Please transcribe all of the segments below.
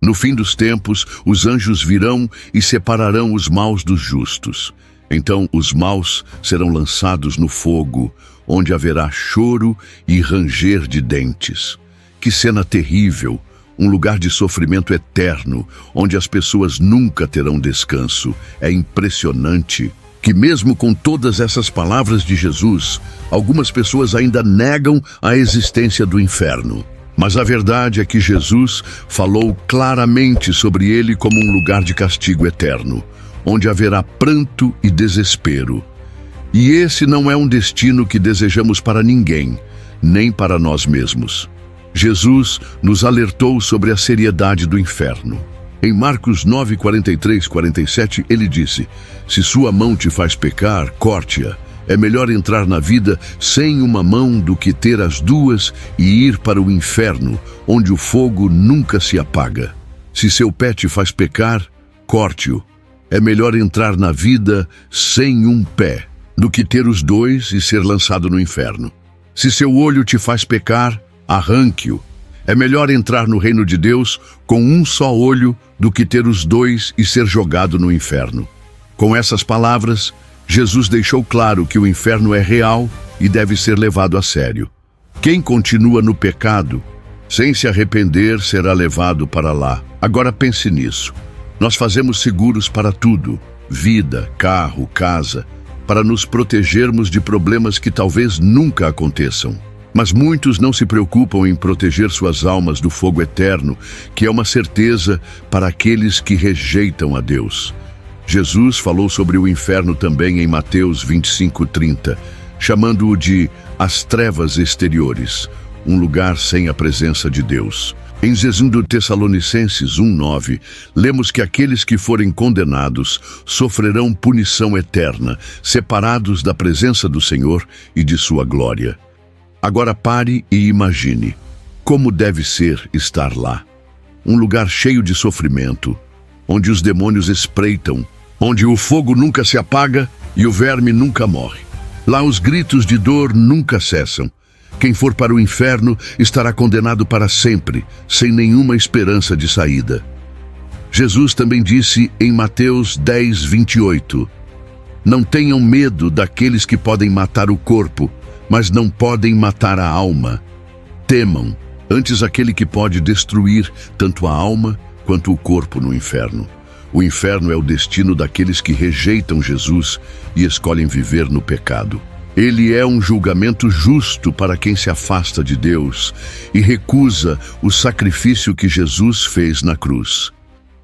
No fim dos tempos, os anjos virão e separarão os maus dos justos. Então os maus serão lançados no fogo, onde haverá choro e ranger de dentes. Que cena terrível! Um lugar de sofrimento eterno, onde as pessoas nunca terão descanso. É impressionante que mesmo com todas essas palavras de Jesus, algumas pessoas ainda negam a existência do inferno. Mas a verdade é que Jesus falou claramente sobre ele como um lugar de castigo eterno, onde haverá pranto e desespero. E esse não é um destino que desejamos para ninguém, nem para nós mesmos. Jesus nos alertou sobre a seriedade do inferno. Em Marcos 9, 43, 47, ele disse: se sua mão te faz pecar, corte-a. É melhor entrar na vida sem uma mão do que ter as duas e ir para o inferno, onde o fogo nunca se apaga. Se seu pé te faz pecar, corte-o. É melhor entrar na vida sem um pé do que ter os dois e ser lançado no inferno. Se seu olho te faz pecar, arranque-o. É melhor entrar no reino de Deus com um só olho do que ter os dois e ser jogado no inferno. Com essas palavras, Jesus deixou claro que o inferno é real e deve ser levado a sério. Quem continua no pecado, sem se arrepender, será levado para lá. Agora pense nisso. Nós fazemos seguros para tudo: vida, carro, casa, para nos protegermos de problemas que talvez nunca aconteçam. Mas muitos não se preocupam em proteger suas almas do fogo eterno, que é uma certeza para aqueles que rejeitam a Deus. Jesus falou sobre o inferno também em Mateus 25:30, chamando-o de as trevas exteriores, um lugar sem a presença de Deus. Em 2 Tessalonicenses 1:9, lemos que aqueles que forem condenados sofrerão punição eterna, separados da presença do Senhor e de sua glória. Agora pare e imagine como deve ser estar lá. Um lugar cheio de sofrimento, onde os demônios espreitam, onde o fogo nunca se apaga e o verme nunca morre. Lá os gritos de dor nunca cessam. Quem for para o inferno estará condenado para sempre, sem nenhuma esperança de saída. Jesus também disse em Mateus 10:28, não tenham medo daqueles que podem matar o corpo, mas não podem matar a alma. Temam, antes aquele que pode destruir tanto a alma quanto o corpo no inferno. O inferno é o destino daqueles que rejeitam Jesus e escolhem viver no pecado. Ele é um julgamento justo para quem se afasta de Deus e recusa o sacrifício que Jesus fez na cruz.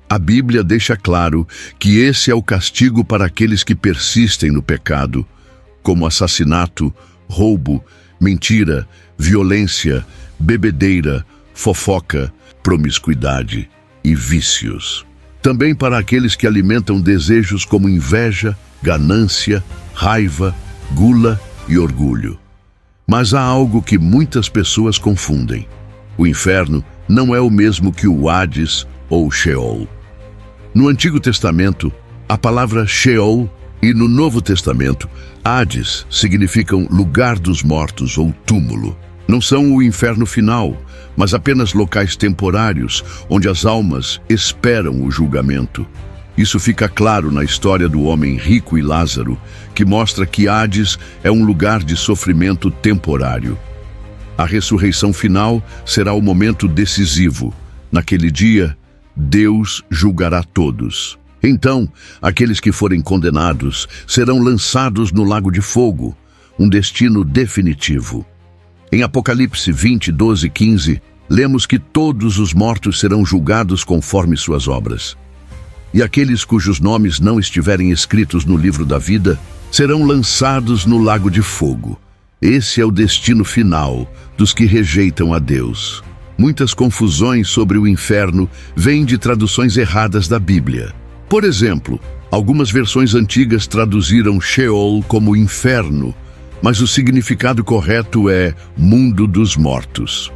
A Bíblia deixa claro que esse é o castigo para aqueles que persistem no pecado, como assassinato, roubo, mentira, violência, bebedeira, fofoca, promiscuidade e vícios. Também para aqueles que alimentam desejos como inveja, ganância, raiva, gula e orgulho. Mas há algo que muitas pessoas confundem. O inferno não é o mesmo que o Hades ou Sheol. No Antigo Testamento, a palavra Sheol, e no Novo Testamento, Hades significam lugar dos mortos ou túmulo. Não são o inferno final, mas apenas locais temporários, onde as almas esperam o julgamento. Isso fica claro na história do homem rico e Lázaro, que mostra que Hades é um lugar de sofrimento temporário. A ressurreição final será o momento decisivo. Naquele dia, Deus julgará todos. Então, aqueles que forem condenados serão lançados no lago de fogo, um destino definitivo. Em Apocalipse 20, 12 e 15, lemos que todos os mortos serão julgados conforme suas obras. E aqueles cujos nomes não estiverem escritos no livro da vida serão lançados no lago de fogo. Esse é o destino final dos que rejeitam a Deus. Muitas confusões sobre o inferno vêm de traduções erradas da Bíblia. Por exemplo, algumas versões antigas traduziram Sheol como inferno, mas o significado correto é mundo dos mortos.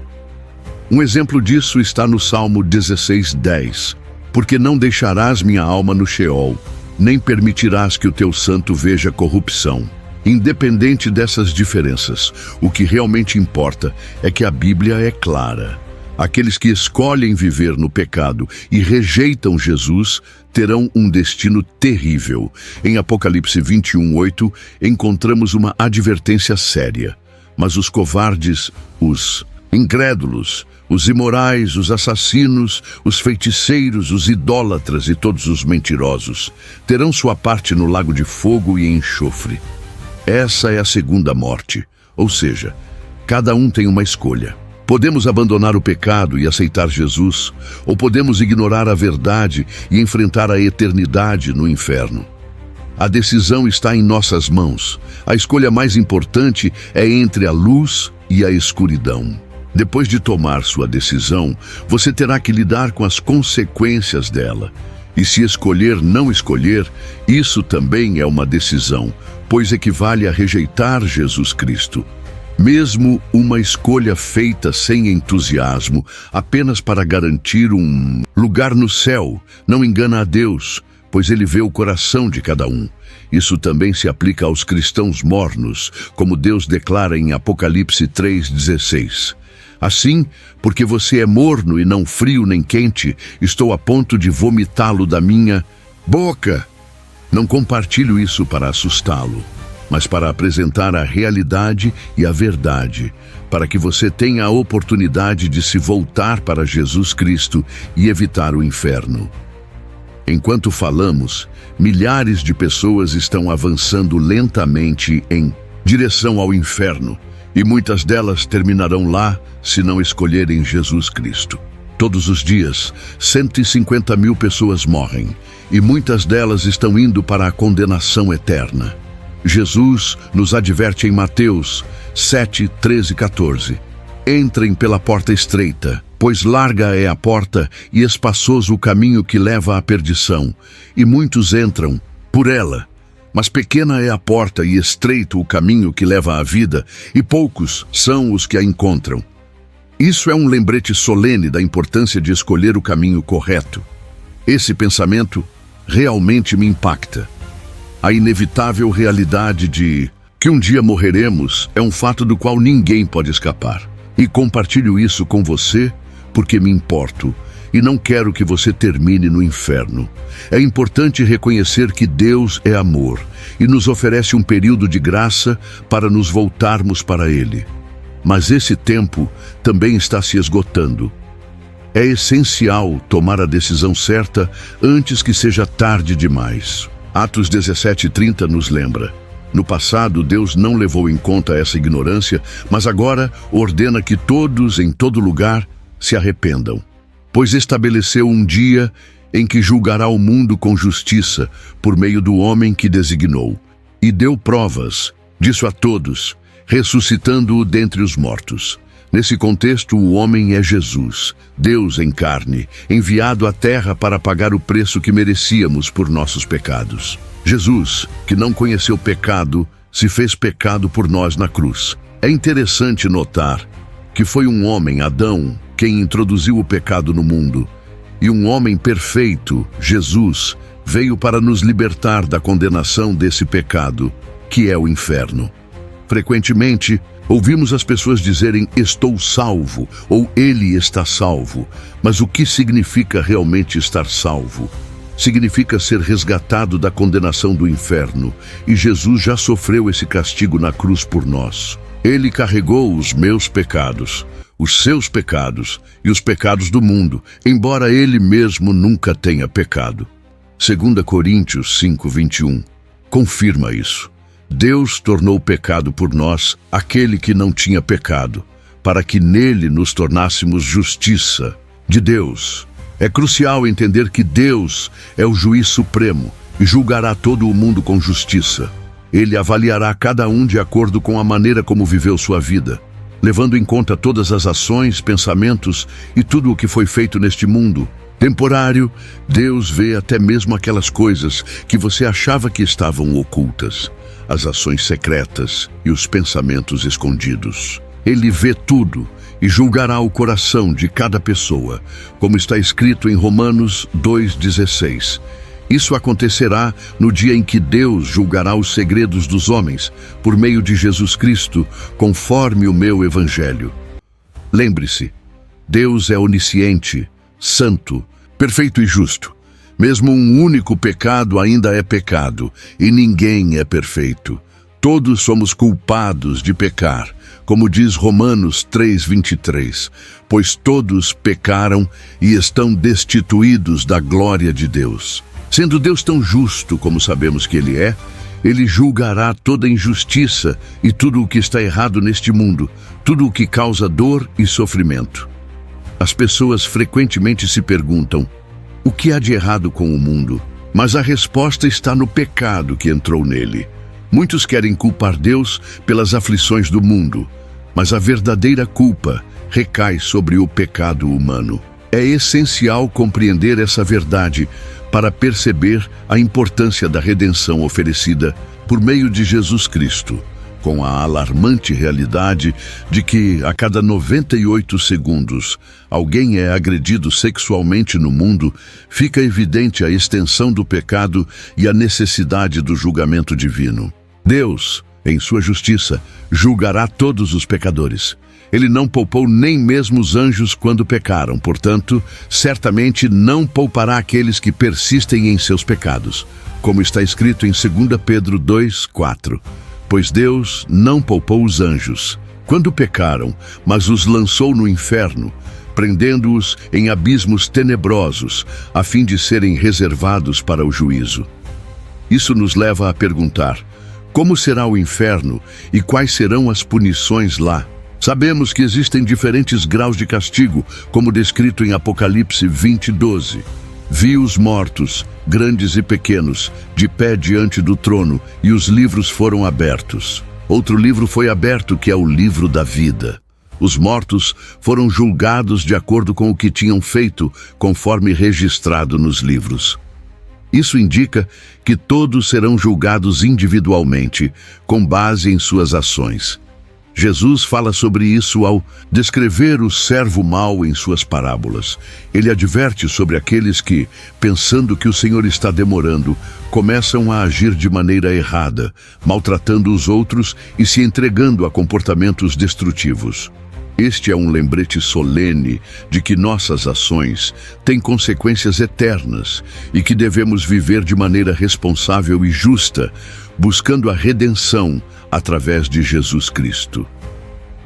Um exemplo disso está no Salmo 16:10. Porque não deixarás minha alma no Sheol, nem permitirás que o teu santo veja corrupção. Independente dessas diferenças, o que realmente importa é que a Bíblia é clara. Aqueles que escolhem viver no pecado e rejeitam Jesus terão um destino terrível. Em Apocalipse 21:8, encontramos uma advertência séria. Mas os covardes, os incrédulos, os imorais, os assassinos, os feiticeiros, os idólatras e todos os mentirosos terão sua parte no lago de fogo e enxofre. Essa é a segunda morte, ou seja, cada um tem uma escolha. Podemos abandonar o pecado e aceitar Jesus, ou podemos ignorar a verdade e enfrentar a eternidade no inferno. A decisão está em nossas mãos. A escolha mais importante é entre a luz e a escuridão. Depois de tomar sua decisão, você terá que lidar com as consequências dela. E se escolher não escolher, isso também é uma decisão, pois equivale a rejeitar Jesus Cristo. Mesmo uma escolha feita sem entusiasmo, apenas para garantir um lugar no céu, não engana a Deus, pois Ele vê o coração de cada um. Isso também se aplica aos cristãos mornos, como Deus declara em Apocalipse 3:16. Assim, porque você é morno e não frio nem quente, estou a ponto de vomitá-lo da minha boca. Não compartilho isso para assustá-lo, mas para apresentar a realidade e a verdade, para que você tenha a oportunidade de se voltar para Jesus Cristo e evitar o inferno. Enquanto falamos, milhares de pessoas estão avançando lentamente em direção ao inferno, e muitas delas terminarão lá se não escolherem Jesus Cristo. Todos os dias, 150 mil pessoas morrem, e muitas delas estão indo para a condenação eterna. Jesus nos adverte em Mateus 7:13-14. Entrem pela porta estreita, pois larga é a porta e espaçoso o caminho que leva à perdição, e muitos entram por ela. Mas pequena é a porta e estreito o caminho que leva à vida, e poucos são os que a encontram. Isso é um lembrete solene da importância de escolher o caminho correto. Esse pensamento realmente me impacta. A inevitável realidade de que um dia morreremos é um fato do qual ninguém pode escapar. E compartilho isso com você porque me importo e não quero que você termine no inferno. É importante reconhecer que Deus é amor e nos oferece um período de graça para nos voltarmos para Ele. Mas esse tempo também está se esgotando. É essencial tomar a decisão certa antes que seja tarde demais. Atos 17:30 nos lembra: no passado, Deus não levou em conta essa ignorância, mas agora ordena que todos, em todo lugar, se arrependam. Pois estabeleceu um dia em que julgará o mundo com justiça, por meio do homem que designou. E deu provas disso a todos, ressuscitando-o dentre os mortos. Nesse contexto, o homem é Jesus, Deus em carne, enviado à terra para pagar o preço que merecíamos por nossos pecados. Jesus, que não conheceu pecado, se fez pecado por nós na cruz. É interessante notar que foi um homem, Adão, quem introduziu o pecado no mundo. E um homem perfeito, Jesus, veio para nos libertar da condenação desse pecado, que é o inferno. Frequentemente, ouvimos as pessoas dizerem "estou salvo" ou "ele está salvo", mas o que significa realmente estar salvo? Significa ser resgatado da condenação do inferno, e Jesus já sofreu esse castigo na cruz por nós. Ele carregou os meus pecados, os seus pecados e os pecados do mundo, embora ele mesmo nunca tenha pecado. 2 Coríntios 5:21 confirma isso. Deus tornou pecado por nós aquele que não tinha pecado, para que nele nos tornássemos justiça de Deus. É crucial entender que Deus é o juiz supremo e julgará todo o mundo com justiça. Ele avaliará cada um de acordo com a maneira como viveu sua vida, levando em conta todas as ações, pensamentos e tudo o que foi feito neste mundo temporário. Deus vê até mesmo aquelas coisas que você achava que estavam ocultas, as ações secretas e os pensamentos escondidos. Ele vê tudo e julgará o coração de cada pessoa, como está escrito em Romanos 2:16. Isso acontecerá no dia em que Deus julgará os segredos dos homens, por meio de Jesus Cristo, conforme o meu evangelho. Lembre-se, Deus é onisciente, santo, perfeito e justo. Mesmo um único pecado ainda é pecado, e ninguém é perfeito. Todos somos culpados de pecar, como diz Romanos 3:23, pois todos pecaram e estão destituídos da glória de Deus. Sendo Deus tão justo como sabemos que Ele é, Ele julgará toda injustiça e tudo o que está errado neste mundo, tudo o que causa dor e sofrimento. As pessoas frequentemente se perguntam: o que há de errado com o mundo? Mas a resposta está no pecado que entrou nele. Muitos querem culpar Deus pelas aflições do mundo, mas a verdadeira culpa recai sobre o pecado humano. É essencial compreender essa verdade para perceber a importância da redenção oferecida por meio de Jesus Cristo, com a alarmante realidade de que a cada 98 segundos alguém é agredido sexualmente no mundo. Fica evidente a extensão do pecado e a necessidade do julgamento divino. Deus, em sua justiça, julgará todos os pecadores. Ele não poupou nem mesmo os anjos quando pecaram, portanto, certamente não poupará aqueles que persistem em seus pecados, como está escrito em 2 Pedro 2:4. Pois Deus não poupou os anjos quando pecaram, mas os lançou no inferno, prendendo-os em abismos tenebrosos, a fim de serem reservados para o juízo. Isso nos leva a perguntar: como será o inferno e quais serão as punições lá? Sabemos que existem diferentes graus de castigo, como descrito em Apocalipse 20:12. Vi os mortos, grandes e pequenos, de pé diante do trono, e os livros foram abertos. Outro livro foi aberto, que é o livro da vida. Os mortos foram julgados de acordo com o que tinham feito, conforme registrado nos livros. Isso indica que todos serão julgados individualmente, com base em suas ações. Jesus fala sobre isso ao descrever o servo mau em suas parábolas. Ele adverte sobre aqueles que, pensando que o Senhor está demorando, começam a agir de maneira errada, maltratando os outros e se entregando a comportamentos destrutivos. Este é um lembrete solene de que nossas ações têm consequências eternas e que devemos viver de maneira responsável e justa, buscando a redenção através de Jesus Cristo.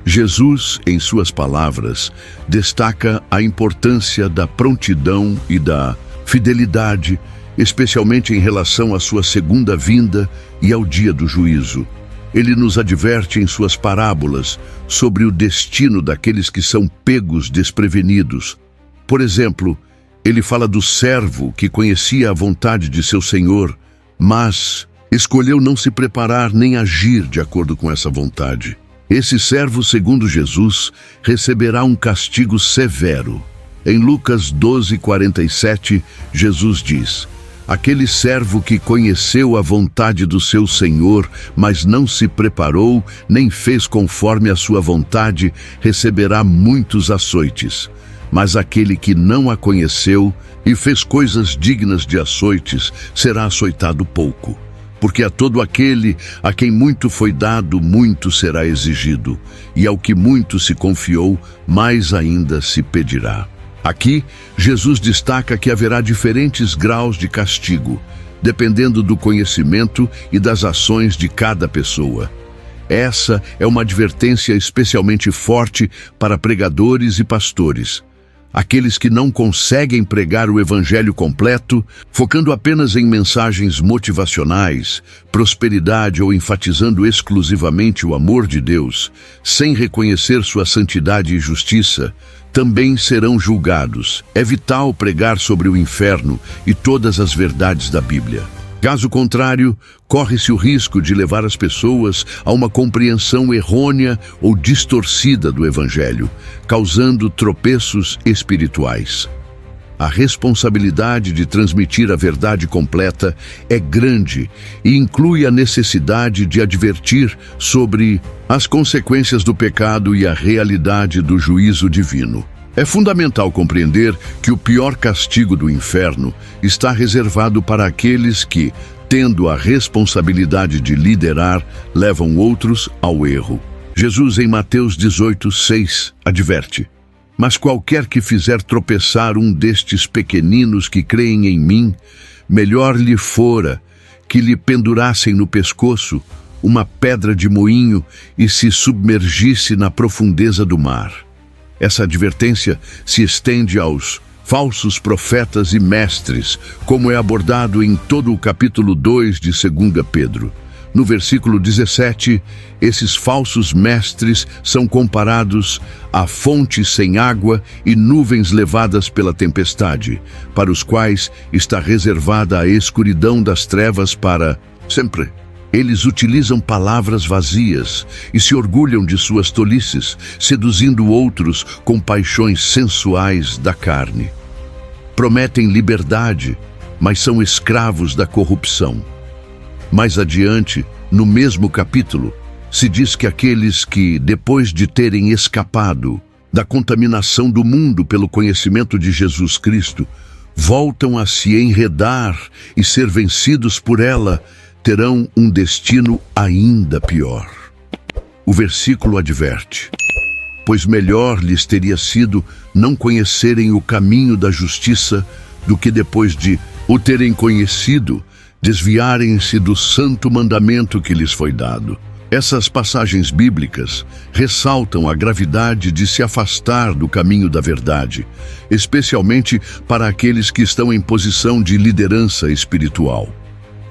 Jesus, em suas palavras, destaca a importância da prontidão e da fidelidade, especialmente em relação à sua segunda vinda e ao dia do juízo. Ele nos adverte em suas parábolas sobre o destino daqueles que são pegos desprevenidos. Por exemplo, ele fala do servo que conhecia a vontade de seu senhor, mas escolheu não se preparar nem agir de acordo com essa vontade. Esse servo, segundo Jesus, receberá um castigo severo. Em Lucas 12:47, Jesus diz: aquele servo que conheceu a vontade do seu senhor, mas não se preparou, nem fez conforme a sua vontade, receberá muitos açoites. Mas aquele que não a conheceu e fez coisas dignas de açoites, será açoitado pouco. Porque a todo aquele a quem muito foi dado, muito será exigido, e ao que muito se confiou, mais ainda se pedirá. Aqui, Jesus destaca que haverá diferentes graus de castigo, dependendo do conhecimento e das ações de cada pessoa. Essa é uma advertência especialmente forte para pregadores e pastores. Aqueles que não conseguem pregar o evangelho completo, focando apenas em mensagens motivacionais, prosperidade ou enfatizando exclusivamente o amor de Deus, sem reconhecer sua santidade e justiça, também serão julgados. É vital pregar sobre o inferno e todas as verdades da Bíblia. Caso contrário, corre-se o risco de levar as pessoas a uma compreensão errônea ou distorcida do Evangelho, causando tropeços espirituais. A responsabilidade de transmitir a verdade completa é grande e inclui a necessidade de advertir sobre as consequências do pecado e a realidade do juízo divino. É fundamental compreender que o pior castigo do inferno está reservado para aqueles que, tendo a responsabilidade de liderar, levam outros ao erro. Jesus, em Mateus 18:6, adverte: Mas qualquer que fizer tropeçar um destes pequeninos que creem em mim, melhor lhe fora que lhe pendurassem no pescoço uma pedra de moinho e se submergisse na profundeza do mar. Essa advertência se estende aos falsos profetas e mestres, como é abordado em todo o capítulo 2 de 2 Pedro. No versículo 17, esses falsos mestres são comparados a fontes sem água e nuvens levadas pela tempestade, para os quais está reservada a escuridão das trevas para sempre. Eles utilizam palavras vazias e se orgulham de suas tolices, seduzindo outros com paixões sensuais da carne. Prometem liberdade, mas são escravos da corrupção. Mais adiante, no mesmo capítulo, se diz que aqueles que, depois de terem escapado da contaminação do mundo pelo conhecimento de Jesus Cristo, voltam a se enredar e ser vencidos por ela, terão um destino ainda pior. O versículo adverte: pois melhor lhes teria sido não conhecerem o caminho da justiça do que depois de o terem conhecido, desviarem-se do santo mandamento que lhes foi dado. Essas passagens bíblicas ressaltam a gravidade de se afastar do caminho da verdade, especialmente para aqueles que estão em posição de liderança espiritual.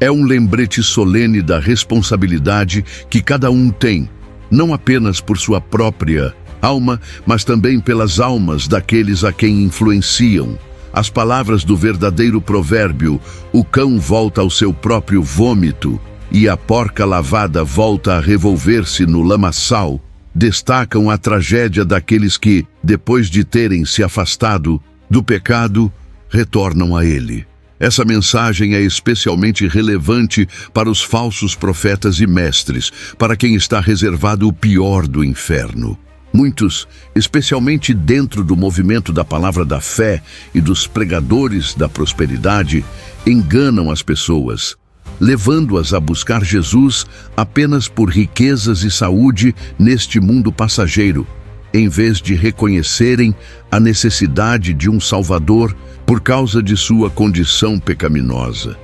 É um lembrete solene da responsabilidade que cada um tem, não apenas por sua própria alma, mas também pelas almas daqueles a quem influenciam. As palavras do verdadeiro provérbio, o cão volta ao seu próprio vômito e a porca lavada volta a revolver-se no lamaçal, destacam a tragédia daqueles que, depois de terem se afastado do pecado, retornam a ele. Essa mensagem é especialmente relevante para os falsos profetas e mestres, para quem está reservado o pior do inferno. Muitos, especialmente dentro do movimento da palavra da fé e dos pregadores da prosperidade, enganam as pessoas, levando-as a buscar Jesus apenas por riquezas e saúde neste mundo passageiro, em vez de reconhecerem a necessidade de um Salvador por causa de sua condição pecaminosa.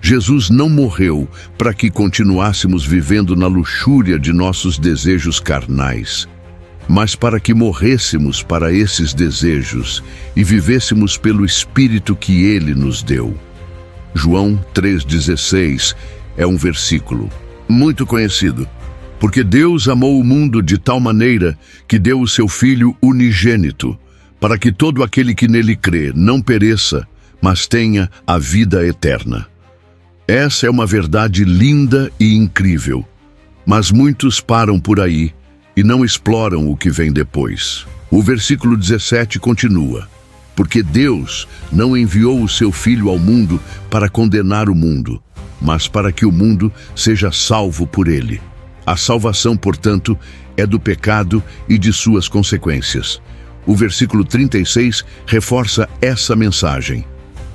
Jesus não morreu para que continuássemos vivendo na luxúria de nossos desejos carnais, mas para que morrêssemos para esses desejos e vivêssemos pelo Espírito que Ele nos deu. João 3,16 é um versículo muito conhecido, porque Deus amou o mundo de tal maneira que deu o seu Filho unigênito, para que todo aquele que nele crê não pereça, mas tenha a vida eterna. Essa é uma verdade linda e incrível, mas muitos param por aí e não exploram o que vem depois. O versículo 17 continua: porque Deus não enviou o seu Filho ao mundo para condenar o mundo, mas para que o mundo seja salvo por ele. A salvação, portanto, é do pecado e de suas consequências. O versículo 36 reforça essa mensagem.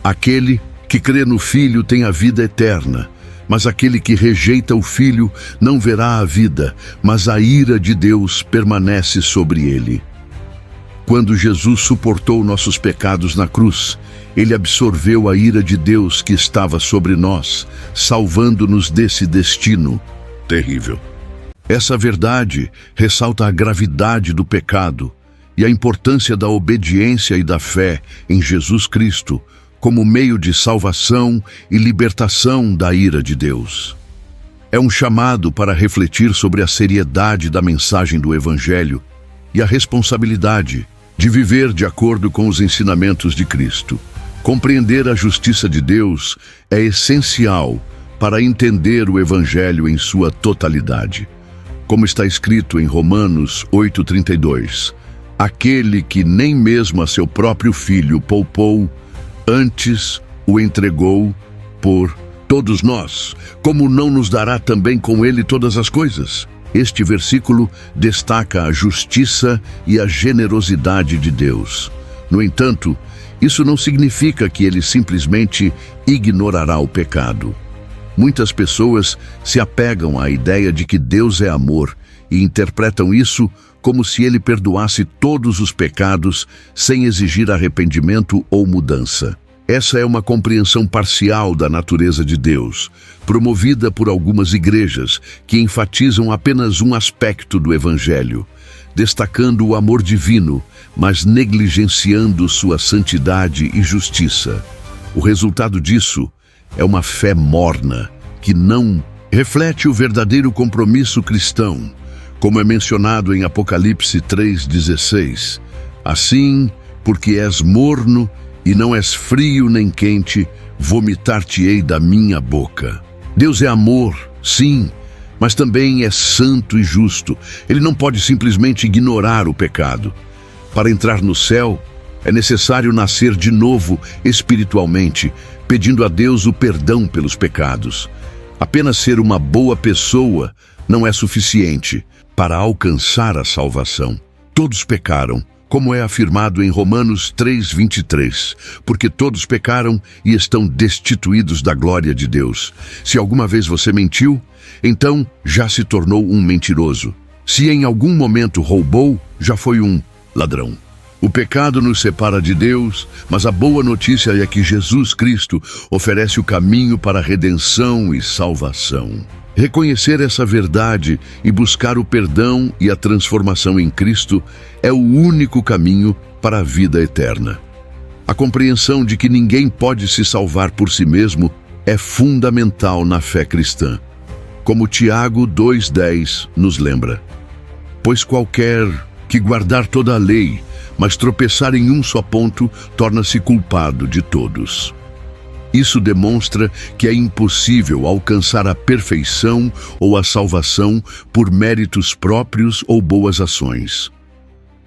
Aquele que crê no Filho tem a vida eterna, mas aquele que rejeita o Filho não verá a vida, mas a ira de Deus permanece sobre ele. Quando Jesus suportou nossos pecados na cruz, ele absorveu a ira de Deus que estava sobre nós, salvando-nos desse destino terrível. Essa verdade ressalta a gravidade do pecado e a importância da obediência e da fé em Jesus Cristo como meio de salvação e libertação da ira de Deus. É um chamado para refletir sobre a seriedade da mensagem do Evangelho e a responsabilidade de viver de acordo com os ensinamentos de Cristo. Compreender a justiça de Deus é essencial para entender o Evangelho em sua totalidade. Como está escrito em Romanos 8,32, aquele que nem mesmo a seu próprio Filho poupou, antes o entregou por todos nós, como não nos dará também com ele todas as coisas? Este versículo destaca a justiça e a generosidade de Deus. No entanto, isso não significa que ele simplesmente ignorará o pecado. Muitas pessoas se apegam à ideia de que Deus é amor e interpretam isso como se ele perdoasse todos os pecados sem exigir arrependimento ou mudança. Essa é uma compreensão parcial da natureza de Deus, promovida por algumas igrejas que enfatizam apenas um aspecto do Evangelho, destacando o amor divino, mas negligenciando sua santidade e justiça. O resultado disso é uma fé morna, que não reflete o verdadeiro compromisso cristão, como é mencionado em Apocalipse 3,16. Assim, porque és morno e não és frio nem quente, vomitar-te-ei da minha boca. Deus é amor, sim, mas também é santo e justo. Ele não pode simplesmente ignorar o pecado. Para entrar no céu, é necessário nascer de novo espiritualmente, pedindo a Deus o perdão pelos pecados. Apenas ser uma boa pessoa não é suficiente para alcançar a salvação. Todos pecaram, como é afirmado em Romanos 3,23, porque todos pecaram e estão destituídos da glória de Deus. Se alguma vez você mentiu, então já se tornou um mentiroso. Se em algum momento roubou, já foi um ladrão. O pecado nos separa de Deus, mas a boa notícia é que Jesus Cristo oferece o caminho para a redenção e salvação. Reconhecer essa verdade e buscar o perdão e a transformação em Cristo é o único caminho para a vida eterna. A compreensão de que ninguém pode se salvar por si mesmo é fundamental na fé cristã. Como Tiago 2,10 nos lembra: pois qualquer que guardar toda a lei, mas tropeçar em um só ponto, torna-se culpado de todos. Isso demonstra que é impossível alcançar a perfeição ou a salvação por méritos próprios ou boas ações.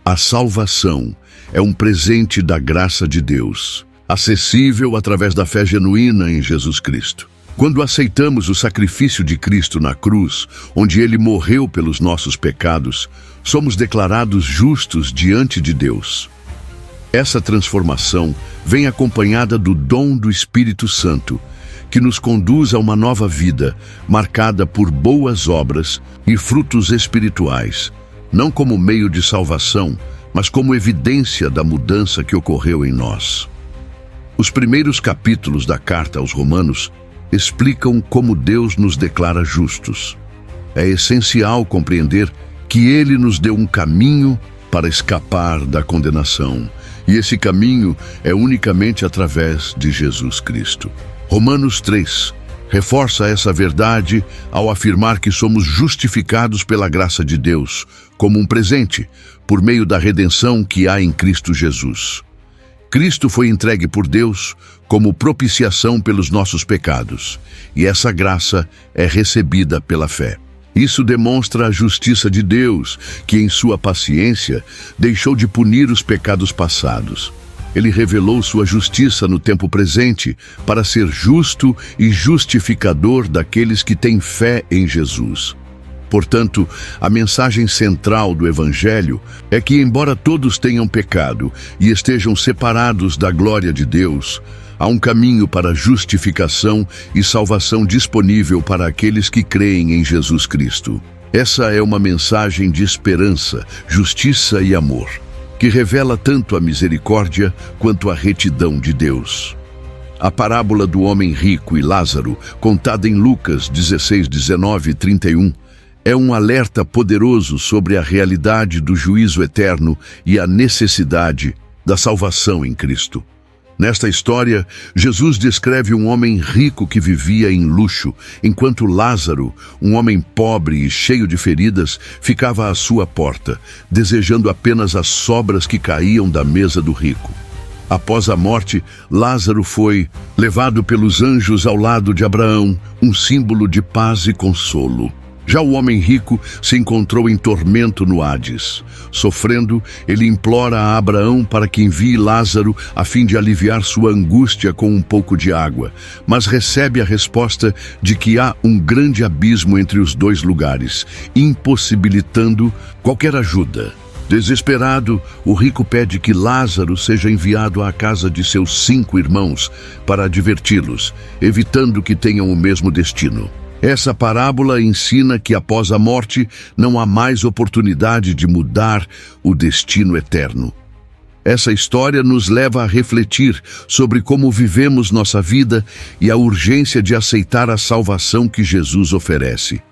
A salvação é um presente da graça de Deus, acessível através da fé genuína em Jesus Cristo. Quando aceitamos o sacrifício de Cristo na cruz, onde Ele morreu pelos nossos pecados, somos declarados justos diante de Deus. Essa transformação vem acompanhada do dom do Espírito Santo, que nos conduz a uma nova vida, marcada por boas obras e frutos espirituais, não como meio de salvação, mas como evidência da mudança que ocorreu em nós. Os primeiros capítulos da carta aos Romanos explicam como Deus nos declara justos. É essencial compreender que Ele nos deu um caminho para escapar da condenação, e esse caminho é unicamente através de Jesus Cristo. Romanos 3 reforça essa verdade ao afirmar que somos justificados pela graça de Deus, como um presente, por meio da redenção que há em Cristo Jesus. Cristo foi entregue por Deus como propiciação pelos nossos pecados, e essa graça é recebida pela fé. Isso demonstra a justiça de Deus, que em sua paciência deixou de punir os pecados passados. Ele revelou sua justiça no tempo presente para ser justo e justificador daqueles que têm fé em Jesus. Portanto, a mensagem central do Evangelho é que, embora todos tenham pecado e estejam separados da glória de Deus, há um caminho para a justificação e salvação disponível para aqueles que creem em Jesus Cristo. Essa é uma mensagem de esperança, justiça e amor, que revela tanto a misericórdia quanto a retidão de Deus. A parábola do homem rico e Lázaro, contada em Lucas 16, 19 e 31, é um alerta poderoso sobre a realidade do juízo eterno e a necessidade da salvação em Cristo. Nesta história, Jesus descreve um homem rico que vivia em luxo, enquanto Lázaro, um homem pobre e cheio de feridas, ficava à sua porta, desejando apenas as sobras que caíam da mesa do rico. Após a morte, Lázaro foi levado pelos anjos ao lado de Abraão, um símbolo de paz e consolo. Já o homem rico se encontrou em tormento no Hades. Sofrendo, ele implora a Abraão para que envie Lázaro a fim de aliviar sua angústia com um pouco de água, mas recebe a resposta de que há um grande abismo entre os dois lugares, impossibilitando qualquer ajuda. Desesperado, o rico pede que Lázaro seja enviado à casa de seus 5 irmãos para adverti-los, evitando que tenham o mesmo destino. Essa parábola ensina que após a morte não há mais oportunidade de mudar o destino eterno. Essa história nos leva a refletir sobre como vivemos nossa vida e a urgência de aceitar a salvação que Jesus oferece.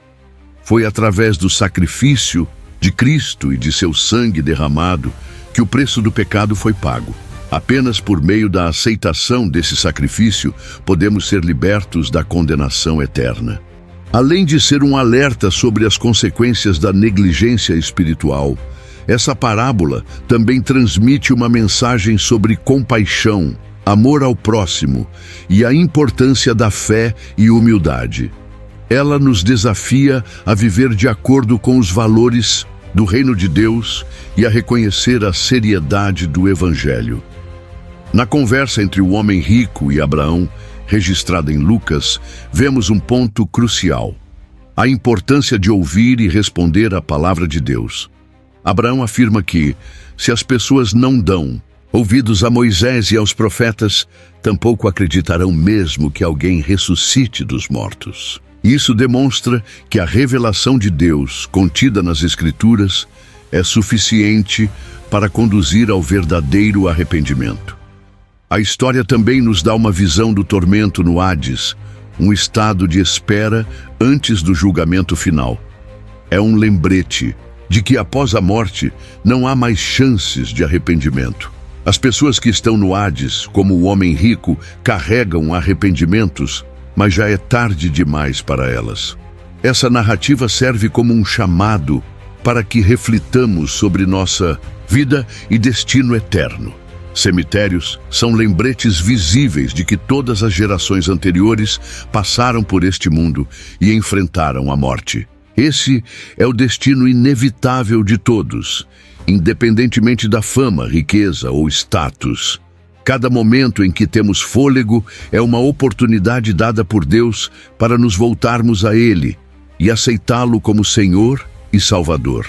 Foi através do sacrifício de Cristo e de seu sangue derramado que o preço do pecado foi pago. Apenas por meio da aceitação desse sacrifício podemos ser libertos da condenação eterna. Além de ser um alerta sobre as consequências da negligência espiritual, essa parábola também transmite uma mensagem sobre compaixão, amor ao próximo e a importância da fé e humildade. Ela nos desafia a viver de acordo com os valores do reino de Deus e a reconhecer a seriedade do Evangelho. Na conversa entre o homem rico e Abraão, registrada em Lucas, vemos um ponto crucial: a importância de ouvir e responder à palavra de Deus. Abraão afirma que, se as pessoas não dão ouvidos a Moisés e aos profetas, tampouco acreditarão mesmo que alguém ressuscite dos mortos. Isso demonstra que a revelação de Deus, contida nas Escrituras, é suficiente para conduzir ao verdadeiro arrependimento. A história também nos dá uma visão do tormento no Hades, um estado de espera antes do julgamento final. É um lembrete de que após a morte não há mais chances de arrependimento. As pessoas que estão no Hades, como o homem rico, carregam arrependimentos, mas já é tarde demais para elas. Essa narrativa serve como um chamado para que reflitamos sobre nossa vida e destino eterno. Cemitérios são lembretes visíveis de que todas as gerações anteriores passaram por este mundo e enfrentaram a morte. Esse é o destino inevitável de todos, independentemente da fama, riqueza ou status. Cada momento em que temos fôlego é uma oportunidade dada por Deus para nos voltarmos a Ele e aceitá-lo como Senhor e Salvador.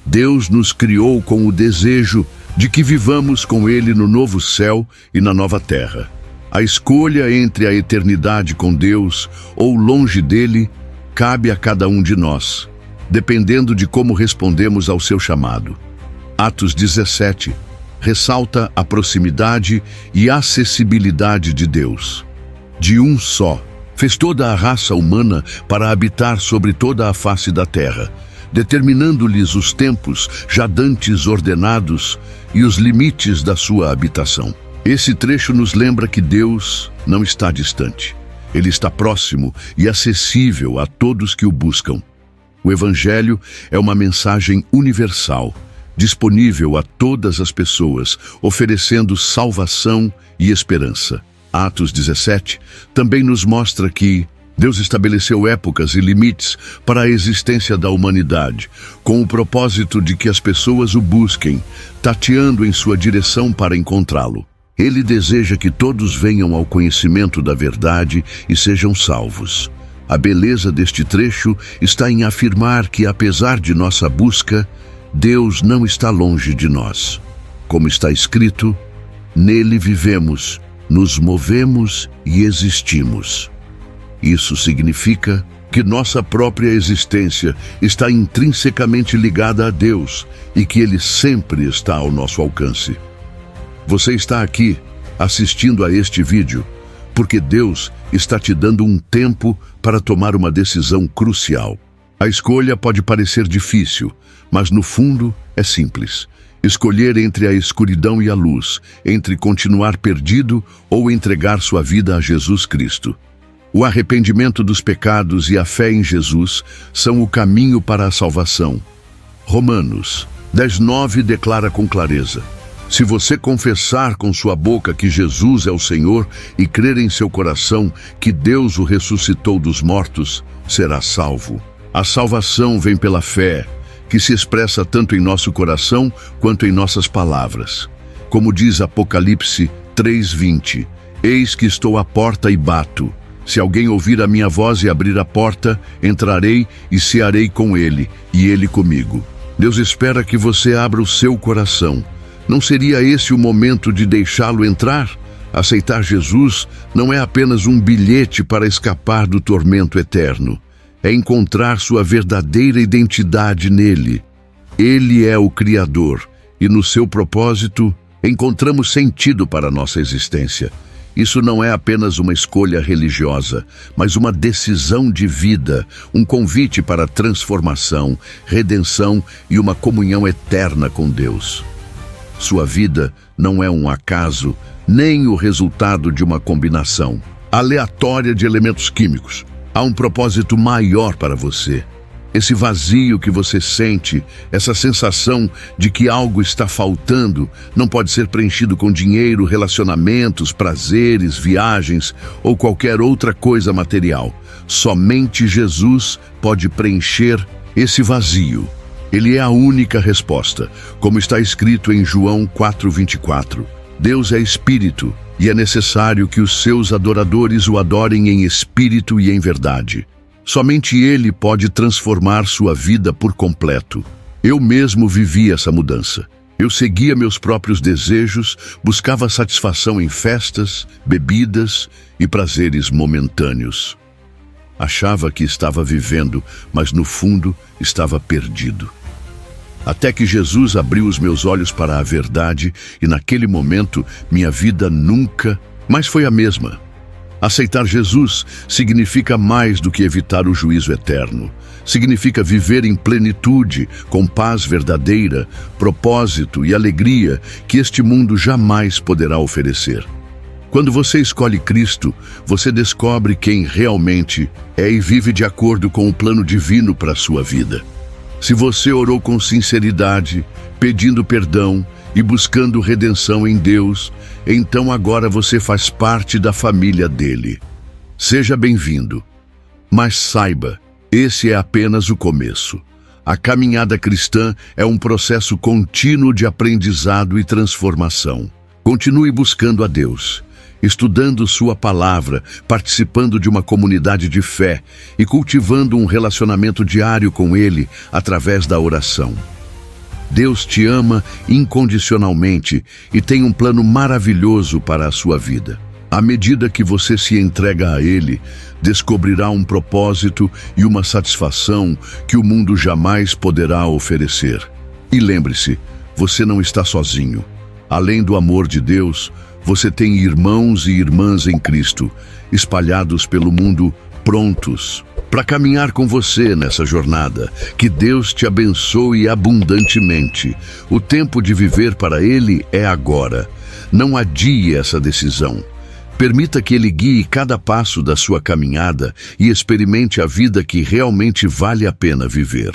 Deus nos criou com o desejo de que vivamos com Ele no novo céu e na nova terra. A escolha entre a eternidade com Deus ou longe dele cabe a cada um de nós, dependendo de como respondemos ao seu chamado. Atos 17 ressalta a proximidade e acessibilidade de Deus. De um só, fez toda a raça humana para habitar sobre toda a face da terra, determinando-lhes os tempos já dantes ordenados e os limites da sua habitação. Esse trecho nos lembra que Deus não está distante. Ele está próximo e acessível a todos que o buscam. O Evangelho é uma mensagem universal, disponível a todas as pessoas, oferecendo salvação e esperança. Atos 17 também nos mostra que Deus estabeleceu épocas e limites para a existência da humanidade, com o propósito de que as pessoas o busquem, tateando em sua direção para encontrá-lo. Ele deseja que todos venham ao conhecimento da verdade e sejam salvos. A beleza deste trecho está em afirmar que, apesar de nossa busca, Deus não está longe de nós. Como está escrito, nele vivemos, nos movemos e existimos. Isso significa que nossa própria existência está intrinsecamente ligada a Deus e que Ele sempre está ao nosso alcance. Você está aqui, assistindo a este vídeo, porque Deus está te dando um tempo para tomar uma decisão crucial. A escolha pode parecer difícil, mas no fundo é simples. Escolher entre a escuridão e a luz, entre continuar perdido ou entregar sua vida a Jesus Cristo. O arrependimento dos pecados e a fé em Jesus são o caminho para a salvação. Romanos 10:9 declara com clareza: se você confessar com sua boca que Jesus é o Senhor e crer em seu coração que Deus o ressuscitou dos mortos, será salvo. A salvação vem pela fé, que se expressa tanto em nosso coração quanto em nossas palavras. Como diz Apocalipse 3:20, eis que estou à porta e bato. Se alguém ouvir a minha voz e abrir a porta, entrarei e cearei com ele, e ele comigo. Deus espera que você abra o seu coração. Não seria esse o momento de deixá-lo entrar? Aceitar Jesus não é apenas um bilhete para escapar do tormento eterno. É encontrar sua verdadeira identidade nele. Ele é o Criador, e no seu propósito encontramos sentido para a nossa existência. Isso não é apenas uma escolha religiosa, mas uma decisão de vida, um convite para transformação, redenção e uma comunhão eterna com Deus. Sua vida não é um acaso, nem o resultado de uma combinação aleatória de elementos químicos. Há um propósito maior para você. Esse vazio que você sente, essa sensação de que algo está faltando, não pode ser preenchido com dinheiro, relacionamentos, prazeres, viagens ou qualquer outra coisa material. Somente Jesus pode preencher esse vazio. Ele é a única resposta, como está escrito em João 4:24. Deus é espírito, e é necessário que os seus adoradores o adorem em espírito e em verdade. Somente Ele pode transformar sua vida por completo. Eu mesmo vivi essa mudança. Eu seguia meus próprios desejos, buscava satisfação em festas, bebidas e prazeres momentâneos. Achava que estava vivendo, mas no fundo estava perdido. Até que Jesus abriu os meus olhos para a verdade e naquele momento minha vida nunca mais foi a mesma. Aceitar Jesus significa mais do que evitar o juízo eterno. Significa viver em plenitude, com paz verdadeira, propósito e alegria que este mundo jamais poderá oferecer. Quando você escolhe Cristo, você descobre quem realmente é e vive de acordo com o plano divino para a sua vida. Se você orou com sinceridade, pedindo perdão e buscando redenção em Deus, então agora você faz parte da família dele. Seja bem-vindo. Mas saiba, esse é apenas o começo. A caminhada cristã é um processo contínuo de aprendizado e transformação. Continue buscando a Deus, estudando sua palavra, participando de uma comunidade de fé e cultivando um relacionamento diário com Ele através da oração. Deus te ama incondicionalmente e tem um plano maravilhoso para a sua vida. À medida que você se entrega a Ele, descobrirá um propósito e uma satisfação que o mundo jamais poderá oferecer. E lembre-se, você não está sozinho. Além do amor de Deus, você tem irmãos e irmãs em Cristo, espalhados pelo mundo, prontos para caminhar com você nessa jornada. Que Deus te abençoe abundantemente. O tempo de viver para Ele é agora. Não adie essa decisão. Permita que Ele guie cada passo da sua caminhada e experimente a vida que realmente vale a pena viver.